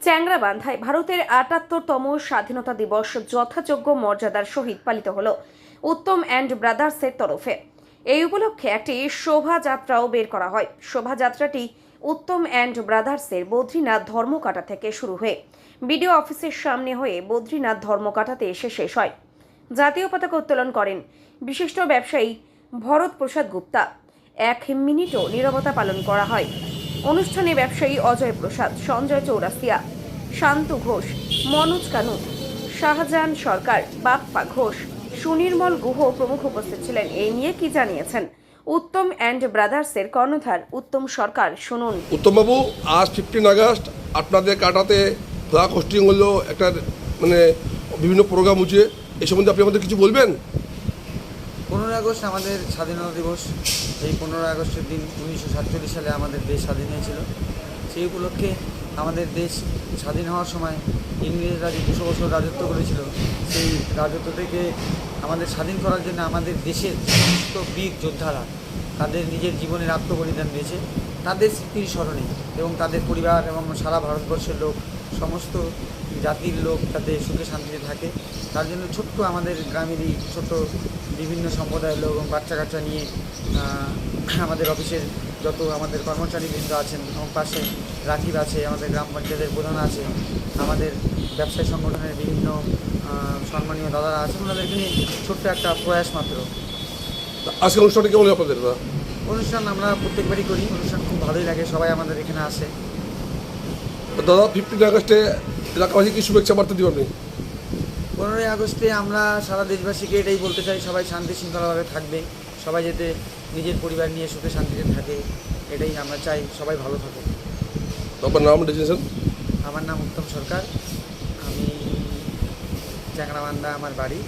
চ্যাংরাবান্ধায় ভারতের ৭৮তম স্বাধীনতা দিবস যথাযোগ্য মর্যাদার সহিত পালিত হল উত্তম অ্যান্ড ব্রাদার্সের তরফে। এই উপলক্ষে একটি শোভাযাত্রাও বের করা হয়। শোভাযাত্রাটি উত্তম অ্যান্ড ব্রাদার্সের বদ্রীনাথ ধর্মকাটা থেকে শুরু হয়ে বিডিও অফিসের সামনে হয়ে বদ্রীনাথ ধর্মকাটাতে এসে শেষ হয়। জাতীয় পতাকা উত্তোলন করেন বিশিষ্ট ব্যবসায়ী ভরত প্রসাদ গুপ্তা। 1 মিনিটও নীরবতা পালন করা হয়। অনুষ্ঠানে ব্যবসায়ী অজয় প্রসাদ, সঞ্জয় চৌরাসিয়া, শান্তু ঘোষ, মনোজ কানু, শাহজাহান সরকার, বাপ্পা ঘোষ, সুনির্মল গুহ প্রমুখ উপস্থিত ছিলেন। এই নিয়ে কি জানিয়েছেন উত্তম অ্যান্ড ব্রাদার্সের কর্ণধার উত্তম সরকার, শুনুন। উত্তমবাবু, আজ 15 আগস্ট আপনাদের কাটাতে ফ্ল্যাগ হোস্টিং হলো, একটা বিভিন্ন প্রোগ্রাম হচ্ছে, এই সম্বন্ধে আপনি আমাদের কিছু বলবেন? 15 আগস্ট আমাদের স্বাধীনতা দিবস। এই 15 আগস্টের দিন 1947 সালে আমাদের দেশ স্বাধীন হয়েছিল। সেই উপলক্ষে আমাদের দেশ স্বাধীন হওয়ার সময় ইংরেজরা যে 200 বছর রাজত্ব করেছিল, সেই রাজত্ব থেকে আমাদের স্বাধীন করার জন্য আমাদের দেশের সমস্ত বীর যোদ্ধারা তাদের নিজের জীবনের আত্মবলিদান দিয়েছে। তাদের স্মৃতির স্মরণে এবং তাদের পরিবার এবং সারা ভারতবর্ষের লোক, সমস্ত জাতির লোক যাতে সুখে শান্তিতে থাকে, তার জন্য ছোট্ট আমাদের গ্রামেরই ছোট বিভিন্ন সম্প্রদায়ের লোক এবং বাচ্চা কাচ্চা নিয়ে আমাদের অফিসের যত আমাদের কর্মচারীবৃন্দ আছেন এবং পাশে রাকিব আছে, আমাদের গ্রাম পঞ্চায়েতের প্রধান আছে, আমাদের ব্যবসায়ী সংগঠনের বিভিন্ন সম্মানীয় দাদারা আছেন, ওনাদেরকে নিয়ে ছোট্ট একটা প্রয়াস মাত্র। আজকে অনুষ্ঠানটা কেমন আপনাদের? অনুষ্ঠান আমরা প্রত্যেকবারই করি, অনুষ্ঠান খুব ভালোই লাগে, সবাই আমাদের এখানে আসে। দাদা, 15 আগস্টে এলাকাবাসী কি শুভেচ্ছা বার্তা দিবেন আপনি? 15ই আগস্টে আমরা সারা দেশবাসীকে এটাই বলতে চাই, সবাই শান্তি শৃঙ্খলাভাবে থাকবে, সবাই যাতে নিজের পরিবার নিয়ে সুখে শান্তিতে থাকে, এটাই আমরা চাই, সবাই ভালো থাকে। আপনার নাম ডেজিনেশন? আমার নাম উত্তম সরকার, আমি চ্যাংরাবান্ধা আমার বাড়ি,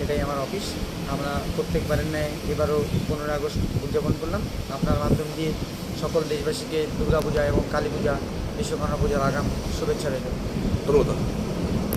এটাই আমার অফিস। আমরা প্রত্যেকবারের ন্যায় এবারও 15 আগস্ট উদযাপন করলাম। আপনার মাধ্যম দিয়ে সকল দেশবাসীকে দুর্গাপূজা এবং কালী পূজা, বিশ্বকর্মা পূজার আগাম শুভেচ্ছা রইল। ধন্যবাদ।